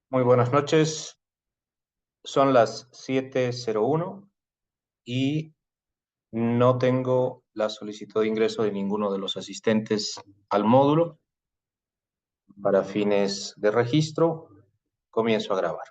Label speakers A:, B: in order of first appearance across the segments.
A: Muy buenas noches. Son las 7:01 y no tengo la solicitud de ingreso de ninguno de los asistentes al módulo. Para fines de registro, comienzo a grabar.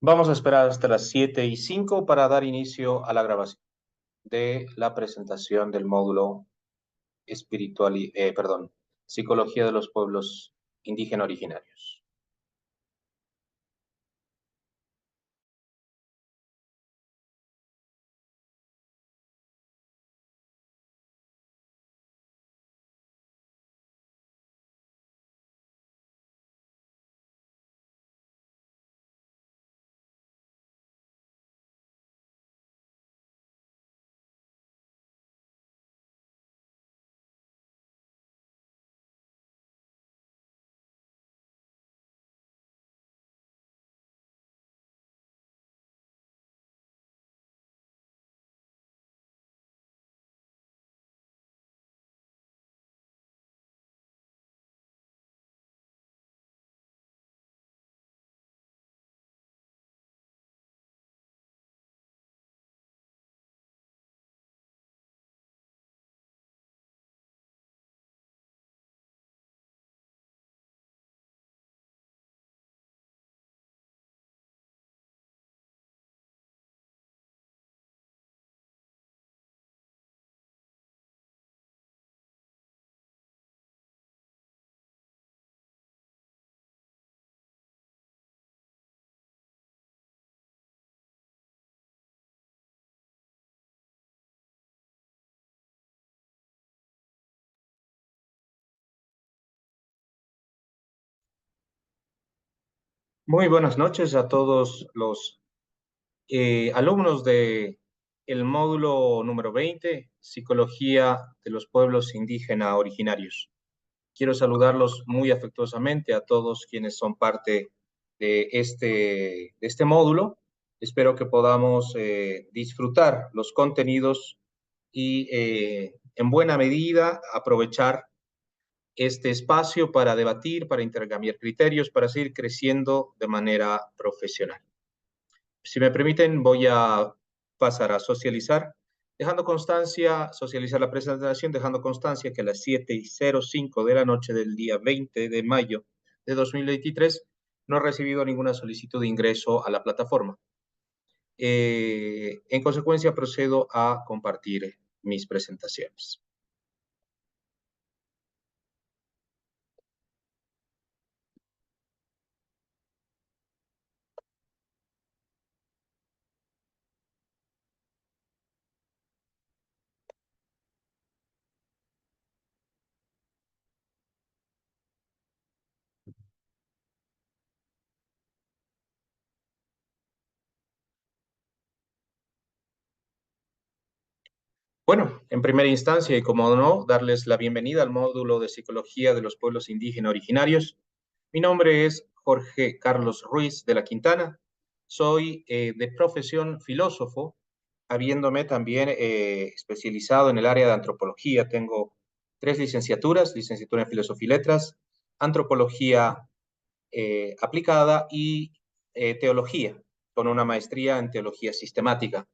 A: Vamos a esperar hasta las 7:05 para dar inicio a la grabación de la presentación del módulo Psicología de los Pueblos Indígena Originarios. Muy buenas noches a todos los alumnos de el módulo número 20, Psicología de los Pueblos Indígena Originarios. Quiero saludarlos muy afectuosamente a todos quienes son parte de este módulo. Espero que podamos disfrutar los contenidos y en buena medida aprovechar este espacio para debatir, para intercambiar criterios, para seguir creciendo de manera profesional. Si me permiten, voy a pasar a socializar, socializar la presentación, dejando constancia que a las 7:05 de la noche del día 20 de mayo de 2023 no he recibido ninguna solicitud de ingreso a la plataforma. En consecuencia, procedo a compartir mis presentaciones. Bueno, en primera instancia, y como no, darles la bienvenida al módulo de Psicología de los Pueblos Indígenas Originarios. Mi nombre es Jorge Carlos Ruiz de la Quintana. Soy de profesión filósofo, habiéndome también especializado en el área de antropología. Tengo 3 licenciaturas: licenciatura en Filosofía y Letras, Antropología aplicada y Teología, con una maestría en Teología Sistemática.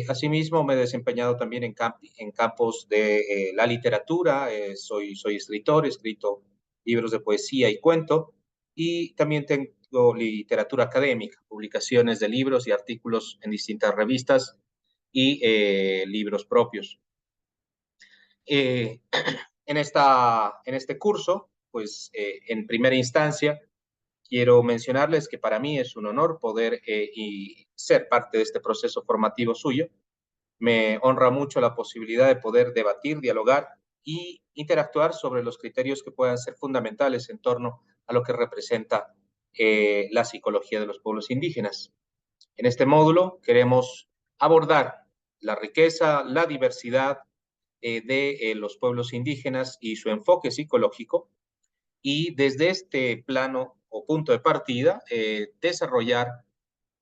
A: Asimismo, me he desempeñado también en campos de la literatura. Soy escritor, he escrito libros de poesía y cuento, y también tengo literatura académica, publicaciones de libros y artículos en distintas revistas y libros propios. Eh, en este curso, pues en primera instancia, quiero mencionarles que para mí es un honor poder y ser parte de este proceso formativo suyo. Me honra mucho la posibilidad de poder debatir, dialogar y interactuar sobre los criterios que puedan ser fundamentales en torno a lo que representa la psicología de los pueblos indígenas. En este módulo queremos abordar la riqueza, la diversidad de los pueblos indígenas y su enfoque psicológico, y desde este plano o punto de partida desarrollar,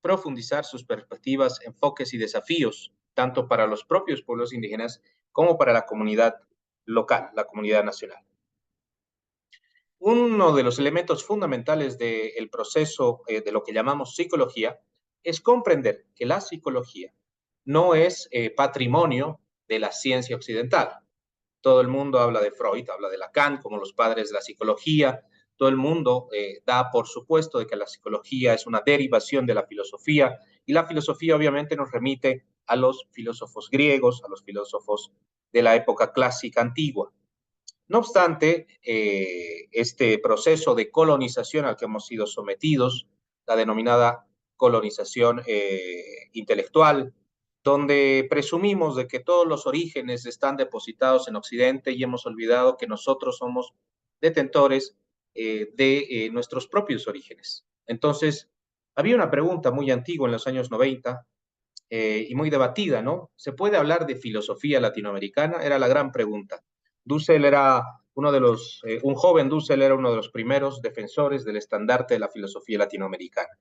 A: profundizar sus perspectivas, enfoques y desafíos, tanto para los propios pueblos indígenas como para la comunidad local, la comunidad nacional. Uno de los elementos fundamentales del proceso de lo que llamamos psicología es comprender que la psicología no es patrimonio de la ciencia occidental. Todo el mundo habla de Freud, habla de Lacan como los padres de la psicología. Todo el mundo da por supuesto de que la psicología es una derivación de la filosofía, y la filosofía obviamente nos remite a los filósofos griegos, a los filósofos de la época clásica antigua. No obstante, este proceso de colonización al que hemos sido sometidos, la denominada colonización intelectual, donde presumimos de que todos los orígenes están depositados en Occidente y hemos olvidado que nosotros somos detentores de nuestros propios orígenes. Entonces, había una pregunta muy antigua en los años 90 y muy debatida, ¿no? ¿Se puede hablar de filosofía latinoamericana? Era la gran pregunta. Dussel era un joven Dussel era uno de los primeros defensores del estandarte de la filosofía latinoamericana,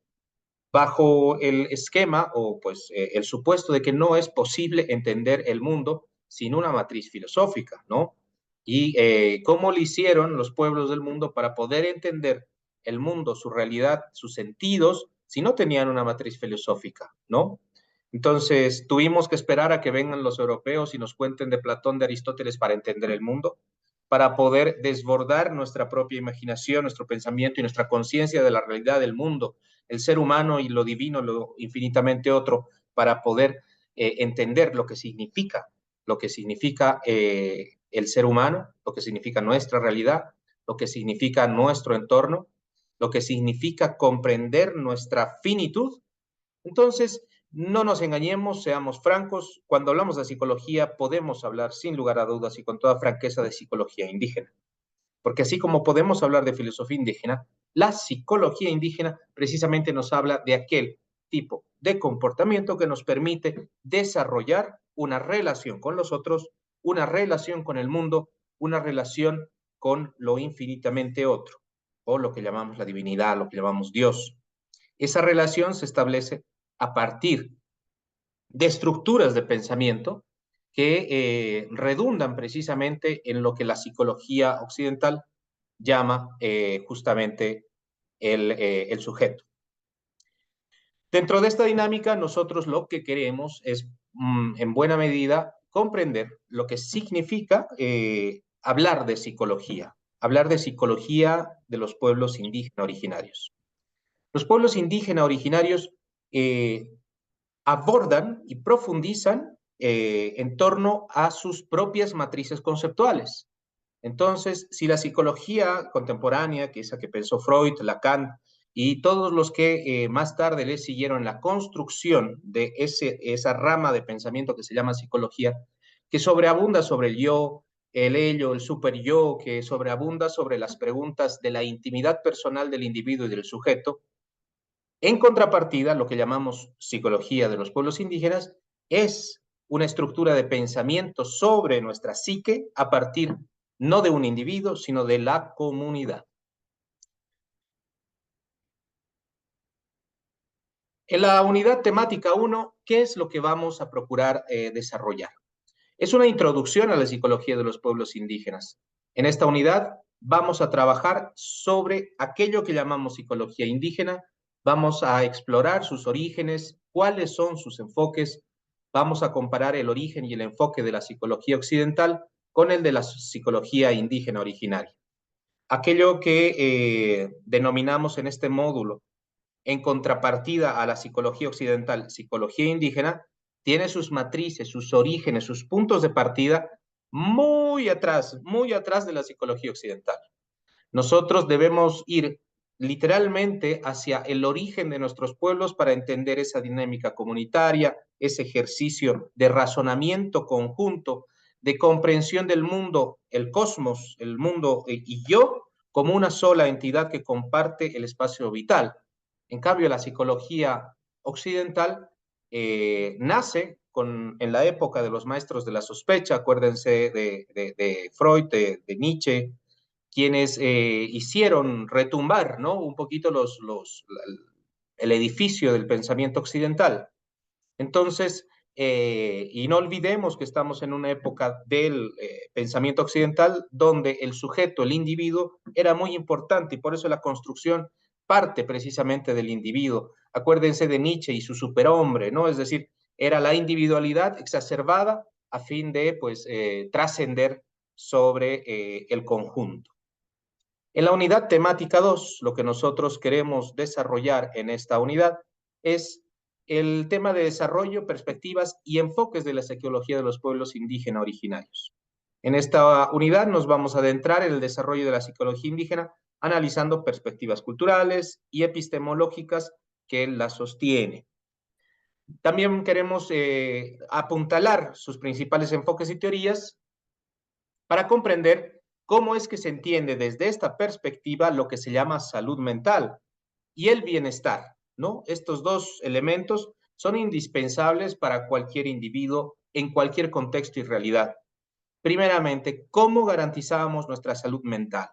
A: bajo el esquema o pues el supuesto de que no es posible entender el mundo sin una matriz filosófica, ¿no? Y cómo lo hicieron los pueblos del mundo para poder entender el mundo, su realidad, sus sentidos, si no tenían una matriz filosófica, ¿no? Entonces, tuvimos que esperar a que vengan los europeos y nos cuenten de Platón, de Aristóteles, para entender el mundo, para poder desbordar nuestra propia imaginación, nuestro pensamiento y nuestra conciencia de la realidad del mundo, el ser humano y lo divino, lo infinitamente otro, para poder entender lo que significa el ser humano, lo que significa nuestra realidad, lo que significa nuestro entorno, lo que significa comprender nuestra finitud. Entonces, no nos engañemos, seamos francos. Cuando hablamos de psicología, podemos hablar sin lugar a dudas y con toda franqueza de psicología indígena. Porque así como podemos hablar de filosofía indígena, la psicología indígena precisamente nos habla de aquel tipo de comportamiento que nos permite desarrollar una relación con los otros, una relación con el mundo, una relación con lo infinitamente otro, o lo que llamamos la divinidad, lo que llamamos Dios. Esa relación se establece a partir de estructuras de pensamiento que redundan precisamente en lo que la psicología occidental llama justamente el sujeto. Dentro de esta dinámica, nosotros lo que queremos es, en buena medida, comprender lo que significa hablar de psicología de los pueblos indígenas originarios. Los pueblos indígenas originarios abordan y profundizan en torno a sus propias matrices conceptuales. Entonces, si la psicología contemporánea, que es la que pensó Freud, Lacan y todos los que más tarde le siguieron la construcción de esa rama de pensamiento que se llama psicología, que sobreabunda sobre el yo, el ello, el super yo, que sobreabunda sobre las preguntas de la intimidad personal del individuo y del sujeto, en contrapartida, lo que llamamos psicología de los pueblos indígenas es una estructura de pensamiento sobre nuestra psique a partir no de un individuo, sino de la comunidad. En la unidad temática 1, ¿qué es lo que vamos a procurar desarrollar? Es una introducción a la psicología de los pueblos indígenas. En esta unidad vamos a trabajar sobre aquello que llamamos psicología indígena, vamos a explorar sus orígenes, cuáles son sus enfoques, vamos a comparar el origen y el enfoque de la psicología occidental con el de la psicología indígena originaria. Aquello que denominamos en este módulo en contrapartida a la psicología occidental, psicología indígena, tiene sus matrices, sus orígenes, sus puntos de partida muy atrás de la psicología occidental. Nosotros debemos ir literalmente hacia el origen de nuestros pueblos para entender esa dinámica comunitaria, ese ejercicio de razonamiento conjunto, de comprensión del mundo, el cosmos, el mundo y yo como una sola entidad que comparte el espacio vital. En cambio, la psicología occidental nace en la época de los maestros de la sospecha, acuérdense de Freud, de Nietzsche, quienes hicieron retumbar, ¿no? Un poquito el edificio del pensamiento occidental. Entonces, y no olvidemos que estamos en una época del pensamiento occidental donde el sujeto, el individuo, era muy importante y por eso la construcción parte precisamente del individuo. Acuérdense de Nietzsche y su superhombre, ¿no? Es decir, era la individualidad exacerbada a fin de, pues, trascender sobre el conjunto. En la unidad temática 2, lo que nosotros queremos desarrollar en esta unidad es el tema de desarrollo, perspectivas y enfoques de la psicología de los pueblos indígenas originarios. En esta unidad nos vamos a adentrar en el desarrollo de la psicología indígena, analizando perspectivas culturales y epistemológicas que la sostienen. También queremos apuntalar sus principales enfoques y teorías para comprender cómo es que se entiende desde esta perspectiva lo que se llama salud mental y el bienestar, ¿no? Estos dos elementos son indispensables para cualquier individuo en cualquier contexto y realidad. Primeramente, ¿cómo garantizamos nuestra salud mental?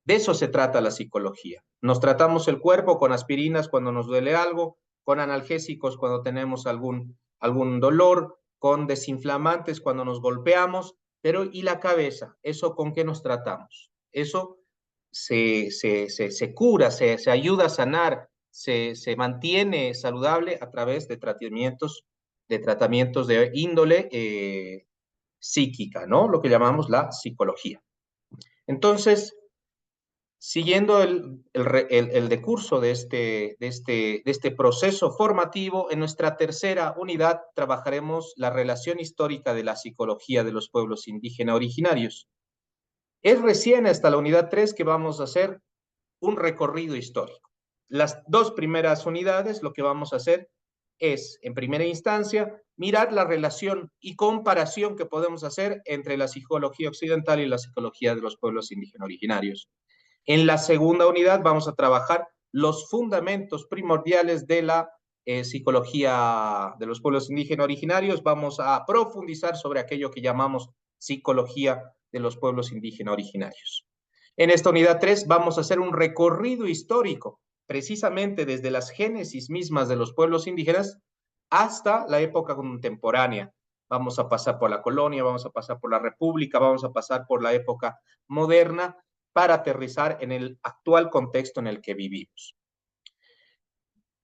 A: De eso se trata la psicología. Nos tratamos el cuerpo con aspirinas cuando nos duele algo, con analgésicos cuando tenemos algún dolor, con desinflamantes cuando nos golpeamos, pero ¿y la cabeza? ¿Eso con qué nos tratamos? Eso se cura, se ayuda a sanar, se mantiene saludable a través de tratamientos de índole psíquica, ¿no? Lo que llamamos la psicología. Entonces, siguiendo el decurso de este proceso formativo, en nuestra tercera unidad trabajaremos la relación histórica de la psicología de los pueblos indígenas originarios. Es recién hasta la unidad 3 que vamos a hacer un recorrido histórico. Las dos primeras unidades lo que vamos a hacer es, en primera instancia, mirar la relación y comparación que podemos hacer entre la psicología occidental y la psicología de los pueblos indígenas originarios. En la segunda unidad vamos a trabajar los fundamentos primordiales de la psicología de los pueblos indígenas originarios. Vamos a profundizar sobre aquello que llamamos psicología de los pueblos indígenas originarios. En esta unidad 3 vamos a hacer un recorrido histórico, precisamente desde las génesis mismas de los pueblos indígenas hasta la época contemporánea. Vamos a pasar por la colonia, vamos a pasar por la república, vamos a pasar por la época moderna, para aterrizar en el actual contexto en el que vivimos.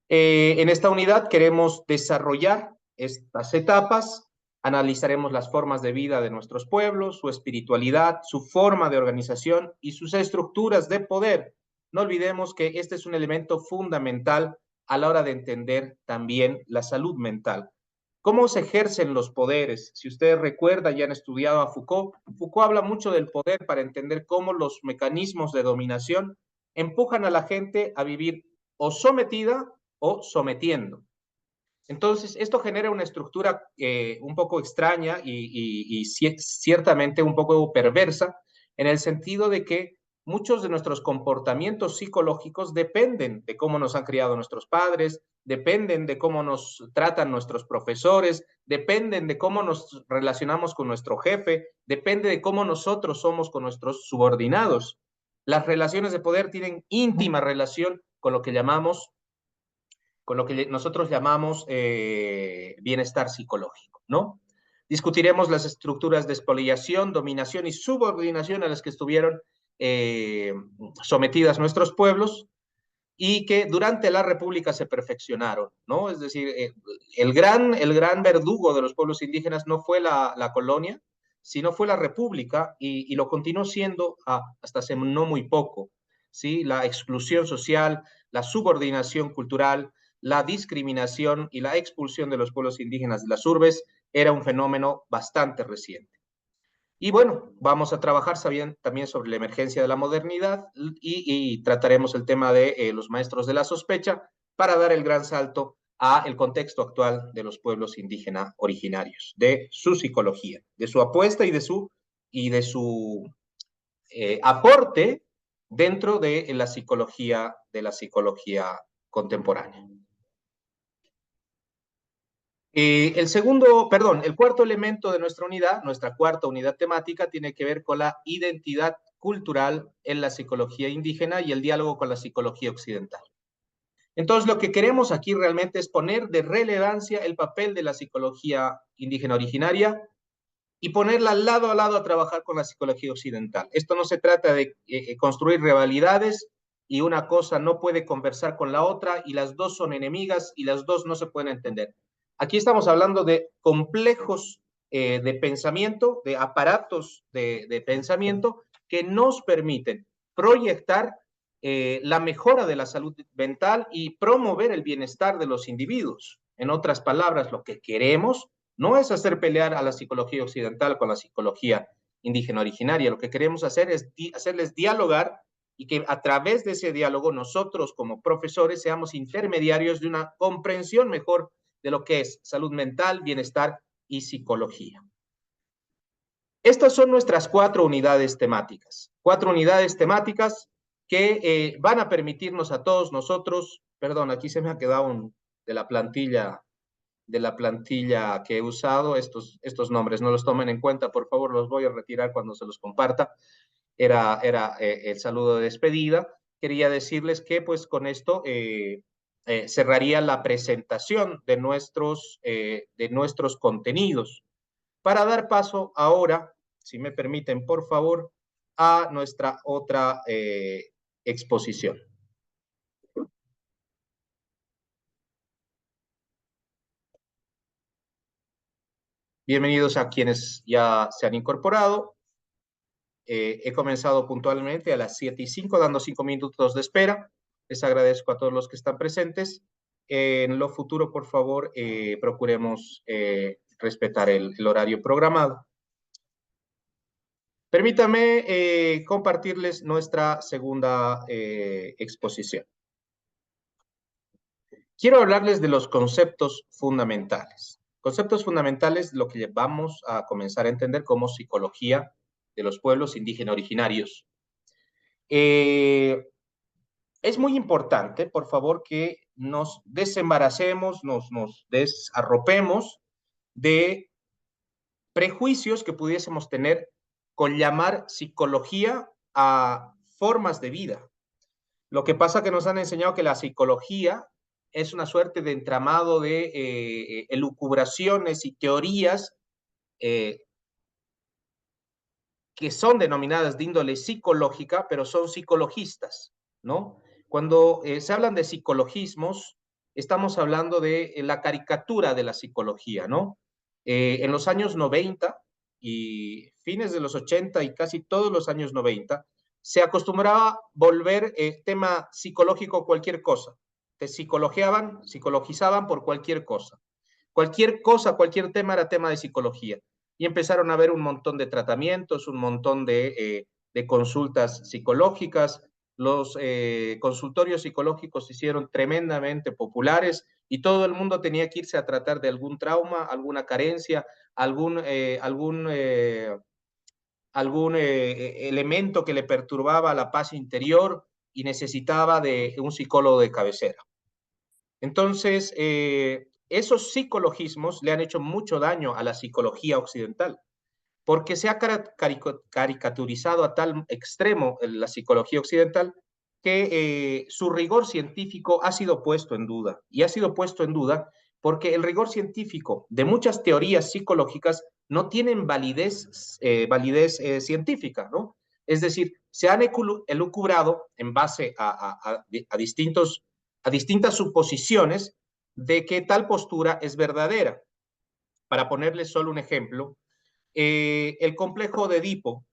A: En esta unidad queremos desarrollar estas etapas, analizaremos las formas de vida de nuestros pueblos, su espiritualidad, su forma de organización y sus estructuras de poder. No olvidemos que este es un elemento fundamental a la hora de entender también la salud mental. ¿Cómo se ejercen los poderes? Si ustedes recuerdan, ya han estudiado a Foucault, Foucault habla mucho del poder para entender cómo los mecanismos de dominación empujan a la gente a vivir o sometida o sometiendo. Entonces, esto genera una estructura un poco extraña y ciertamente un poco perversa, en el sentido de que muchos de nuestros comportamientos psicológicos dependen de cómo nos han criado nuestros padres, dependen de cómo nos tratan nuestros profesores, dependen de cómo nos relacionamos con nuestro jefe, depende de cómo nosotros somos con nuestros subordinados. Las relaciones de poder tienen íntima relación con lo que llamamos, con lo que nosotros llamamos bienestar psicológico, ¿no? Discutiremos las estructuras de expoliación, dominación y subordinación a las que estuvieron sometidas nuestros pueblos y que durante la República se perfeccionaron, ¿no? Es decir, el gran verdugo de los pueblos indígenas no fue la colonia, sino fue la República y lo continuó siendo hasta hace no muy poco, ¿sí? La exclusión social, la subordinación cultural, la discriminación y la expulsión de los pueblos indígenas de las urbes era un fenómeno bastante reciente. Y bueno, vamos a trabajar también sobre la emergencia de la modernidad y trataremos el tema de los maestros de la sospecha para dar el gran salto a el contexto actual de los pueblos indígenas originarios, de su psicología, de su apuesta y de su aporte dentro de la psicología contemporánea. El cuarto elemento de nuestra unidad, nuestra cuarta unidad temática, tiene que ver con la identidad cultural en la psicología indígena y el diálogo con la psicología occidental. Entonces, lo que queremos aquí realmente es poner de relevancia el papel de la psicología indígena originaria y ponerla lado a lado a trabajar con la psicología occidental. Esto no se trata de construir rivalidades y una cosa no puede conversar con la otra y las dos son enemigas y las dos no se pueden entender. Aquí estamos hablando de complejos de pensamiento, de aparatos de pensamiento que nos permiten proyectar la mejora de la salud mental y promover el bienestar de los individuos. En otras palabras, lo que queremos no es hacer pelear a la psicología occidental con la psicología indígena originaria. Lo que queremos hacer es hacerles dialogar y que a través de ese diálogo nosotros como profesores seamos intermediarios de una comprensión mejor de lo que es salud mental, bienestar y psicología. Estas son nuestras 4 unidades temáticas. 4 unidades temáticas que van a permitirnos a todos nosotros, perdón, aquí se me ha quedado de la plantilla que he usado, estos nombres no los tomen en cuenta, por favor, los voy a retirar cuando se los comparta. Era el saludo de despedida. Quería decirles que pues con esto cerraría la presentación de nuestros contenidos para dar paso ahora, si me permiten, por favor, a nuestra otra exposición. Bienvenidos a quienes ya se han incorporado. He comenzado puntualmente a las 7:05, dando 5 minutos de espera. Les agradezco a todos los que están presentes. En lo futuro, por favor, procuremos respetar el horario programado. Permítame compartirles nuestra segunda exposición. Quiero hablarles de los conceptos fundamentales. Conceptos fundamentales, lo que vamos a comenzar a entender como psicología de los pueblos indígenas originarios. Es muy importante, por favor, que nos desembaracemos, nos desarropemos de prejuicios que pudiésemos tener con llamar psicología a formas de vida. Lo que pasa que nos han enseñado que la psicología es una suerte de entramado de elucubraciones y teorías que son denominadas de índole psicológica, pero son psicologistas, ¿no? Cuando se hablan de psicologismos, estamos hablando de la caricatura de la psicología, ¿no? En los años 90 y fines de los 80 y casi todos los años 90, se acostumbraba volver tema psicológico cualquier cosa. Te psicologizaban por cualquier cosa. Cualquier cosa, cualquier tema era tema de psicología y empezaron a haber un montón de tratamientos, un montón de consultas psicológicas. Los consultorios psicológicos se hicieron tremendamente populares y todo el mundo tenía que irse a tratar de algún trauma, alguna carencia, alguna algún elemento que le perturbaba la paz interior y necesitaba de un psicólogo de cabecera. Entonces, esos psicologismos le han hecho mucho daño a la psicología occidental, porque se ha caricaturizado a tal extremo la psicología occidental que su rigor científico ha sido puesto en duda. Y ha sido puesto en duda porque el rigor científico de muchas teorías psicológicas no tienen validez científica, ¿no? Es decir, se han elucubrado en base a distintas suposiciones de que tal postura es verdadera. Para ponerles solo un ejemplo, el complejo de Edipo,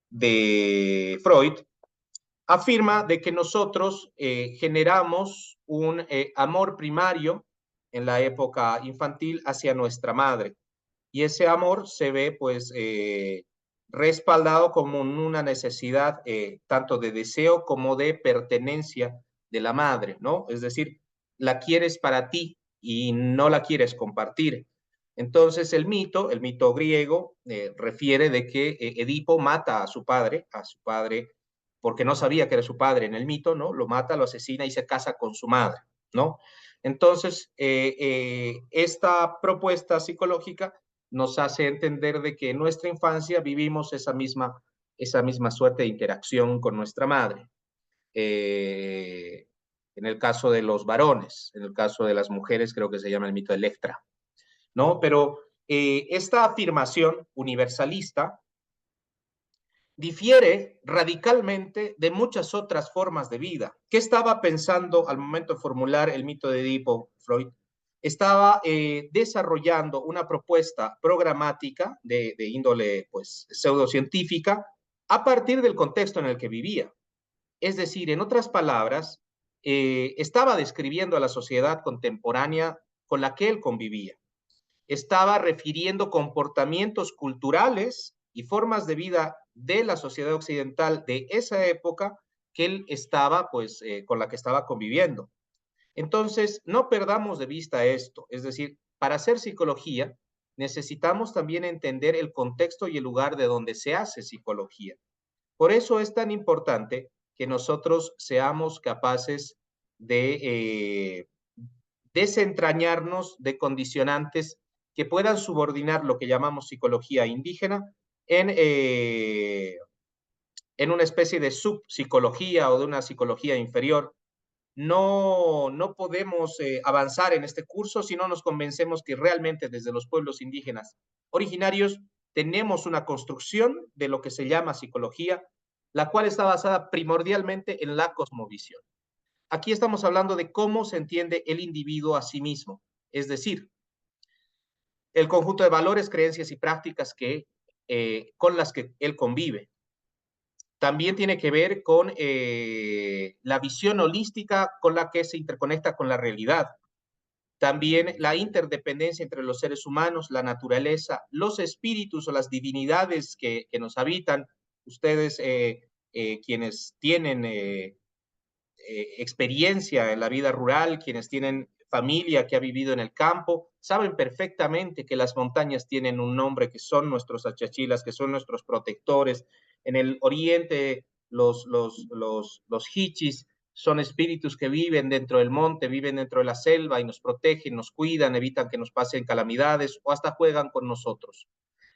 A: de Freud, afirma de que nosotros generamos un amor primario en la época infantil hacia nuestra madre. Y ese amor se ve pues respaldado como una necesidad tanto de deseo como de pertenencia de la madre, ¿no? Es decir, la quieres para ti y no la quieres compartir. Entonces el mito griego, refiere de que Edipo mata a su padre porque no sabía que era su padre en el mito, ¿no? Lo mata, lo asesina y se casa con su madre, ¿no? Entonces, esta propuesta psicológica nos hace entender de que en nuestra infancia vivimos esa misma suerte de interacción con nuestra madre. En el caso de los varones, en el caso de las mujeres creo que se llama el mito de Electra, ¿no? Pero esta afirmación universalista difiere radicalmente de muchas otras formas de vida. ¿Qué estaba pensando al momento de formular el mito de Edipo Freud? Estaba desarrollando una propuesta programática de índole pues, pseudocientífica a partir del contexto en el que vivía. Es decir, en otras palabras, estaba describiendo a la sociedad contemporánea con la que él convivía. Estaba refiriendo comportamientos culturales y formas de vida de la sociedad occidental de esa época que él estaba, pues, con la que estaba conviviendo. Entonces, no perdamos de vista esto, es decir, para hacer psicología necesitamos también entender el contexto y el lugar de donde se hace psicología. Por eso es tan importante que nosotros seamos capaces de desentrañarnos de condicionantes que puedan subordinar lo que llamamos psicología indígena en, eh, en una especie de subpsicología o de una psicología inferior. No podemos avanzar en este curso si no nos convencemos que realmente desde los pueblos indígenas originarios tenemos una construcción de lo que se llama psicología, la cual está basada primordialmente en la cosmovisión. Aquí estamos hablando de cómo se entiende el individuo a sí mismo, es decir, el conjunto de valores, creencias y prácticas con las que él convive. También tiene que ver con la visión holística con la que se interconecta con la realidad. También la interdependencia entre los seres humanos, la naturaleza, los espíritus o las divinidades que nos habitan. Ustedes, quienes tienen experiencia en la vida rural, quienes tienen familia que ha vivido en el campo, saben perfectamente que las montañas tienen un nombre, que son nuestros achachilas, que son nuestros protectores. En el oriente, los hichis son espíritus que viven dentro del monte, viven dentro de la selva y nos protegen, nos cuidan, evitan que nos pasen calamidades o hasta juegan con nosotros.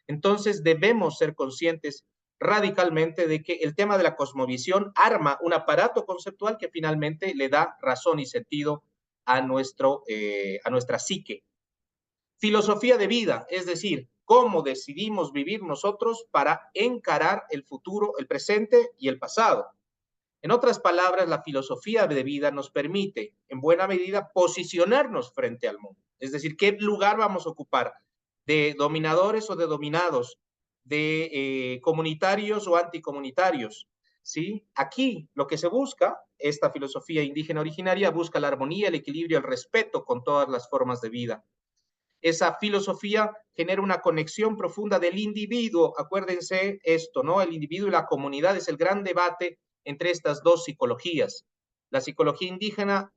A: Entonces debemos ser conscientes radicalmente de que el tema de la cosmovisión arma un aparato conceptual que finalmente le da razón y sentido a nuestra psique. Filosofía de vida, es decir, cómo decidimos vivir nosotros para encarar el futuro, el presente y el pasado. En otras palabras, la filosofía de vida nos permite, en buena medida, posicionarnos frente al mundo. Es decir, qué lugar vamos a ocupar, de dominadores o de dominados, de comunitarios o anticomunitarios. ¿Sí? Aquí lo que se busca, esta filosofía indígena originaria, busca la armonía, el equilibrio, el respeto con todas las formas de vida. Esa filosofía genera una conexión profunda del individuo. Acuérdense esto, ¿no? El individuo y la comunidad es el gran debate entre estas dos psicologías. La psicología indígena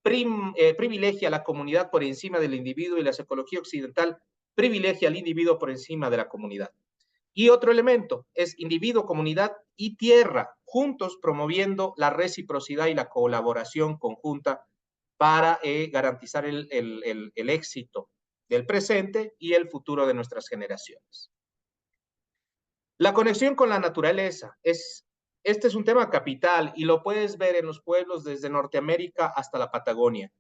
A: privilegia a la comunidad por encima del individuo y la psicología occidental privilegia al individuo por encima de la comunidad. Y otro elemento es individuo, comunidad y tierra, juntos promoviendo la reciprocidad y la colaboración conjunta para garantizar el éxito del presente y el futuro de nuestras generaciones. La conexión con la naturaleza este es un tema capital y lo puedes ver en los pueblos desde Norteamérica hasta la Patagonia.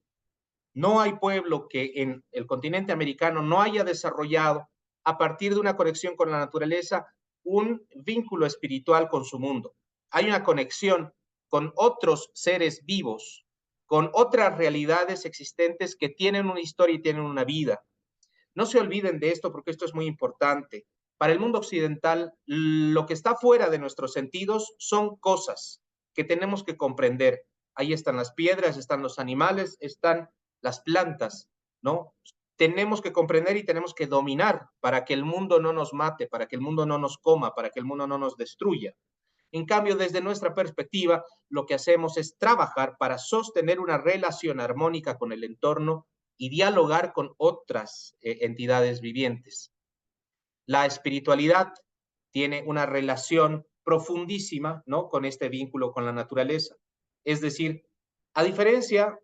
A: No hay pueblo que en el continente americano no haya desarrollado, a partir de una conexión con la naturaleza, un vínculo espiritual con su mundo. Hay una conexión con otros seres vivos, con otras realidades existentes que tienen una historia y tienen una vida. No se olviden de esto porque esto es muy importante. Para el mundo occidental, lo que está fuera de nuestros sentidos son cosas que tenemos que comprender. Ahí están las piedras, están los animales, están las plantas, ¿no? Tenemos que comprender y tenemos que dominar para que el mundo no nos mate, para que el mundo no nos coma, para que el mundo no nos destruya. En cambio, desde nuestra perspectiva, lo que hacemos es trabajar para sostener una relación armónica con el entorno y dialogar con otras entidades vivientes. La espiritualidad tiene una relación profundísima, ¿no?, con este vínculo con la naturaleza. Es decir, a diferencia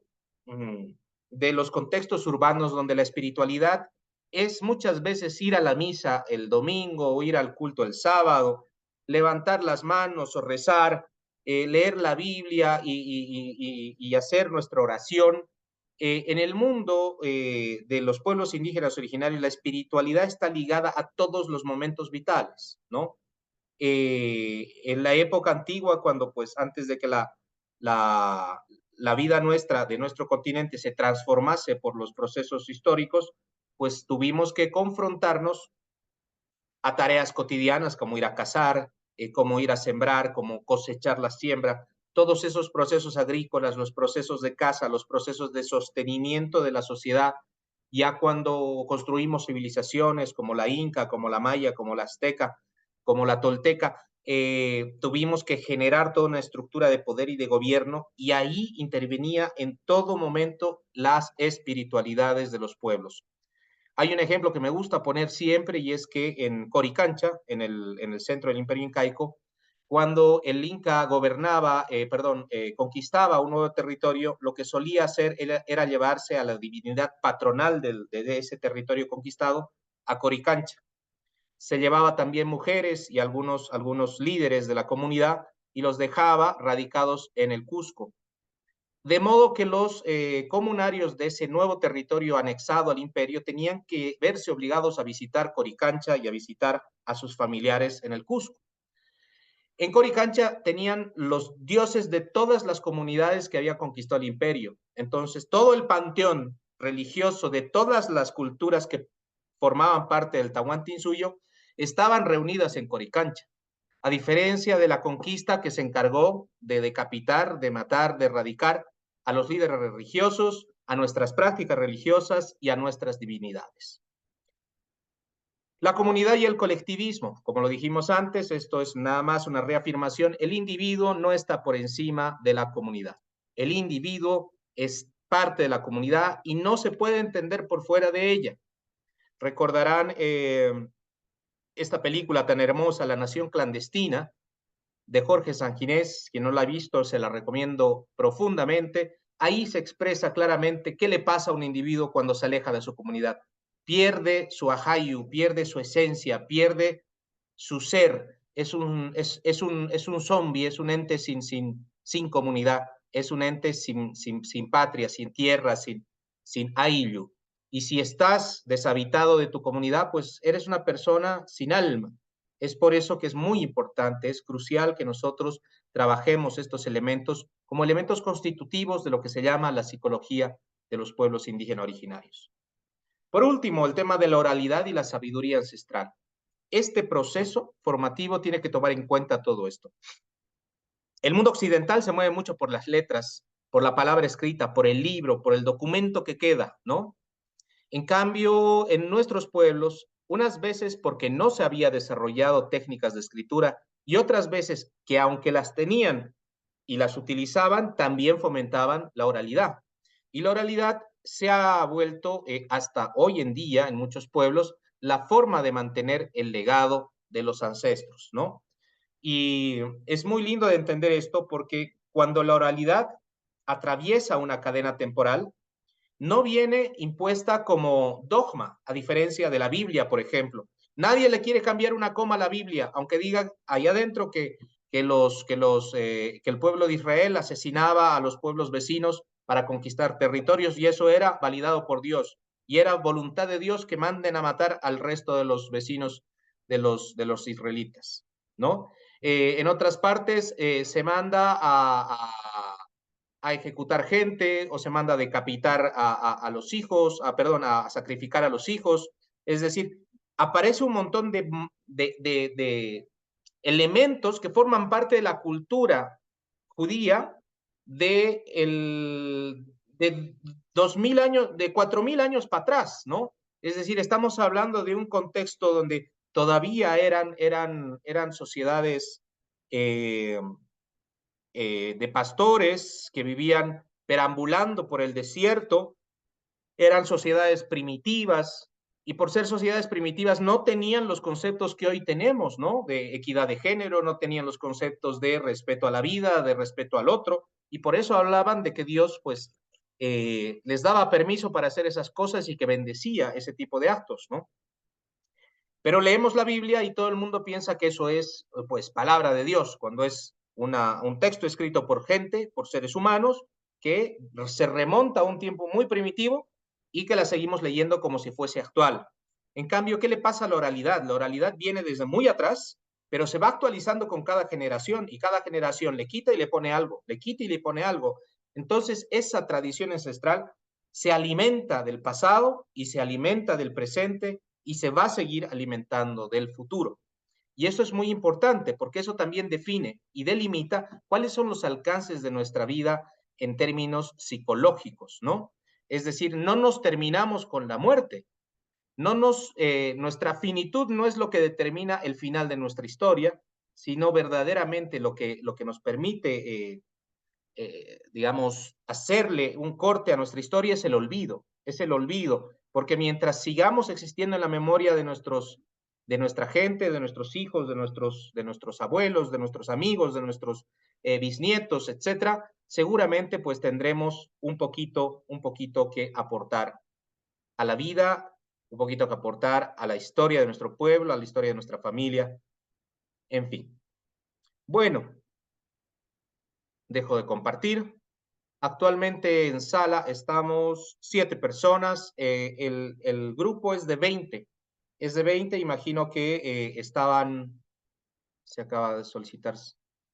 A: de los contextos urbanos donde la espiritualidad es muchas veces ir a la misa el domingo o ir al culto el sábado, levantar las manos o rezar, leer la Biblia y hacer nuestra oración. En el mundo de los pueblos indígenas originarios, la espiritualidad está ligada a todos los momentos vitales, ¿no? En la época antigua, cuando pues antes de que la vida nuestra, de nuestro continente, se transformase por los procesos históricos, pues tuvimos que confrontarnos a tareas cotidianas como ir a cazar, como ir a sembrar, como cosechar la siembra, todos esos procesos agrícolas, los procesos de caza, los procesos de sostenimiento de la sociedad, ya cuando construimos civilizaciones como la inca, como la maya, como la azteca, como la tolteca, tuvimos que generar toda una estructura de poder y de gobierno y ahí intervenía en todo momento las espiritualidades de los pueblos. Hay un ejemplo que me gusta poner siempre y es que en Coricancha, en el centro del Imperio Incaico, cuando el Inca gobernaba, conquistaba un nuevo territorio, lo que solía hacer era llevarse a la divinidad patronal de ese territorio conquistado a Coricancha. Se llevaba también mujeres y algunos líderes de la comunidad y los dejaba radicados en el Cusco. De modo que los comunarios de ese nuevo territorio anexado al imperio tenían que verse obligados a visitar Coricancha y a visitar a sus familiares en el Cusco. En Coricancha tenían los dioses de todas las comunidades que había conquistado el imperio. Entonces, todo el panteón religioso de todas las culturas que formaban parte del Tahuantinsuyo estaban reunidas en Coricancha. A diferencia de la conquista que se encargó de decapitar, de matar, de erradicar a los líderes religiosos, a nuestras prácticas religiosas y a nuestras divinidades. La comunidad y el colectivismo, como lo dijimos antes, esto es nada más una reafirmación, el individuo no está por encima de la comunidad. El individuo es parte de la comunidad y no se puede entender por fuera de ella. Recordarán esta película tan hermosa, La Nación Clandestina, de Jorge Sanginés. Quien no la ha visto, se la recomiendo profundamente. Ahí se expresa claramente qué le pasa a un individuo cuando se aleja de su comunidad. Pierde su ajayu, pierde su esencia, pierde su ser. Es un zombie, es un ente sin comunidad, es un ente sin patria, sin tierra, sin ayllu. Y si estás deshabitado de tu comunidad, pues eres una persona sin alma. Es por eso que es muy importante, es crucial que nosotros trabajemos estos elementos como elementos constitutivos de lo que se llama la psicología de los pueblos indígenas originarios. Por último, el tema de la oralidad y la sabiduría ancestral. Este proceso formativo tiene que tomar en cuenta todo esto. El mundo occidental se mueve mucho por las letras, por la palabra escrita, por el libro, por el documento que queda, ¿no? En cambio, en nuestros pueblos, unas veces porque no se había desarrollado técnicas de escritura y otras veces que aunque las tenían y las utilizaban, también fomentaban la oralidad. Y la oralidad se ha vuelto hasta hoy en día en muchos pueblos la forma de mantener el legado de los ancestros, ¿no? Y es muy lindo de entender esto porque cuando la oralidad atraviesa una cadena temporal, no viene impuesta como dogma, a diferencia de la Biblia, por ejemplo. Nadie le quiere cambiar una coma a la Biblia, aunque diga ahí adentro que el pueblo de Israel asesinaba a los pueblos vecinos para conquistar territorios y eso era validado por Dios. Y era voluntad de Dios que manden a matar al resto de los vecinos de los israelitas, ¿no? En otras partes se manda a ejecutar gente o se manda a decapitar a los hijos, perdón, a sacrificar a los hijos. Es decir, aparece un montón de elementos que forman parte de la cultura judía de 2000 años, de 4000 años para atrás, ¿no? Es decir, estamos hablando de un contexto donde todavía eran sociedades eh, de pastores que vivían perambulando por el desierto, eran sociedades primitivas y por ser sociedades primitivas no tenían los conceptos que hoy tenemos, ¿no? De equidad de género, no tenían los conceptos de respeto a la vida, de respeto al otro y por eso hablaban de que Dios pues les daba permiso para hacer esas cosas y que bendecía ese tipo de actos, ¿no? Pero leemos la Biblia y todo el mundo piensa que eso es, pues, palabra de Dios, cuando es un texto escrito por gente, por seres humanos, que se remonta a un tiempo muy primitivo y que la seguimos leyendo como si fuese actual. En cambio, ¿qué le pasa a la oralidad? La oralidad viene desde muy atrás, pero se va actualizando con cada generación y cada generación le quita y le pone algo, le quita y le pone algo. Entonces, esa tradición ancestral se alimenta del pasado y se alimenta del presente y se va a seguir alimentando del futuro. Y eso es muy importante porque eso también define y delimita cuáles son los alcances de nuestra vida en términos psicológicos, ¿no? Es decir, no nos terminamos con la muerte, nuestra finitud no es lo que determina el final de nuestra historia, sino verdaderamente lo que nos permite digamos, hacerle un corte a nuestra historia es el olvido, porque mientras sigamos existiendo en la memoria de nuestra gente, de nuestros hijos, de nuestros abuelos, de nuestros amigos, de nuestros bisnietos, etcétera, seguramente pues tendremos un poquito que aportar a la vida, un poquito que aportar a la historia de nuestro pueblo, a la historia de nuestra familia, en fin. Bueno, dejo de compartir. Actualmente en sala estamos 7 personas. El grupo es de 20. Es de 20. Imagino que se acaba de solicitar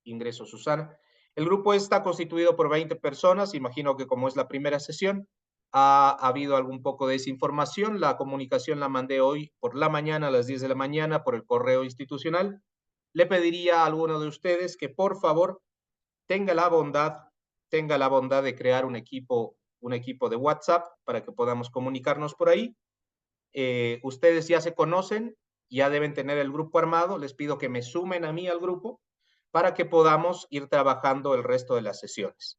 A: ingreso Susana. El grupo está constituido por 20 personas. Imagino que como es la primera sesión, ha habido algún poco de desinformación. La comunicación la mandé hoy por la mañana a las 10 de la mañana por el correo institucional. Le pediría a alguno de ustedes que por favor tenga la bondad, tenga la bondad de crear un equipo de WhatsApp para que podamos comunicarnos por ahí. Ustedes ya se conocen, ya deben tener el grupo armado. Les pido que me sumen a mí al grupo para que podamos ir trabajando el resto de las sesiones.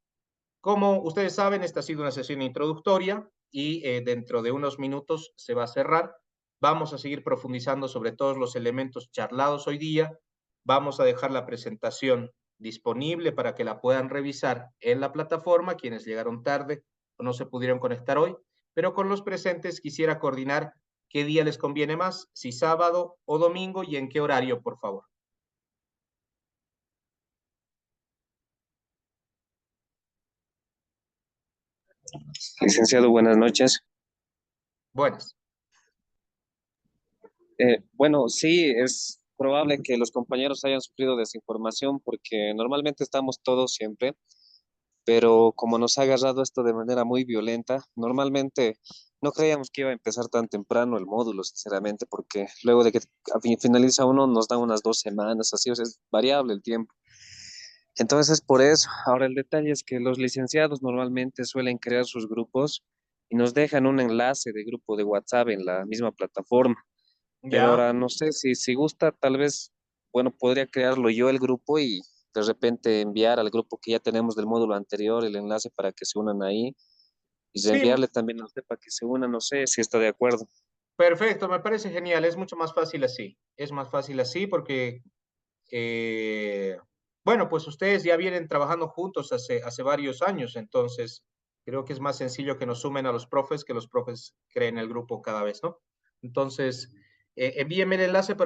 A: Como ustedes saben, esta ha sido una sesión introductoria y dentro de unos minutos se va a cerrar. Vamos a seguir profundizando sobre todos los elementos charlados hoy día. Vamos a dejar la presentación disponible para que la puedan revisar en la plataforma, quienes llegaron tarde o no se pudieron conectar hoy, pero con los presentes quisiera coordinar qué día les conviene más, si sábado o domingo y en qué horario, por favor.
B: Licenciado, buenas noches.
A: Buenas.
B: Bueno, sí, es probable que los compañeros hayan sufrido desinformación porque normalmente estamos todos siempre, pero como nos ha agarrado esto de manera muy violenta, normalmente no creíamos que iba a empezar tan temprano el módulo, sinceramente, porque luego de que finaliza uno nos dan unas 2 semanas, así, o sea, es variable el tiempo. Entonces, por eso, ahora el detalle es que los licenciados normalmente suelen crear sus grupos y nos dejan un enlace de grupo de WhatsApp en la misma plataforma. Pero
A: Ya.
B: ahora no sé si gusta, tal vez, bueno, podría crearlo yo el grupo y de repente enviar al grupo que ya tenemos del módulo anterior el enlace para que se unan ahí y
A: Sí,
B: reenviarle también a usted para que se una, no sé si está de acuerdo.
A: perfecto, me parece genial. Es mucho más fácil así. Es más fácil así porque, eh, bueno, pues ustedes ya vienen trabajando juntos hace varios años, entonces creo que es más sencillo que nos sumen a los profes que los profes creen el grupo cada vez, ¿no? Entonces, envíenme el enlace para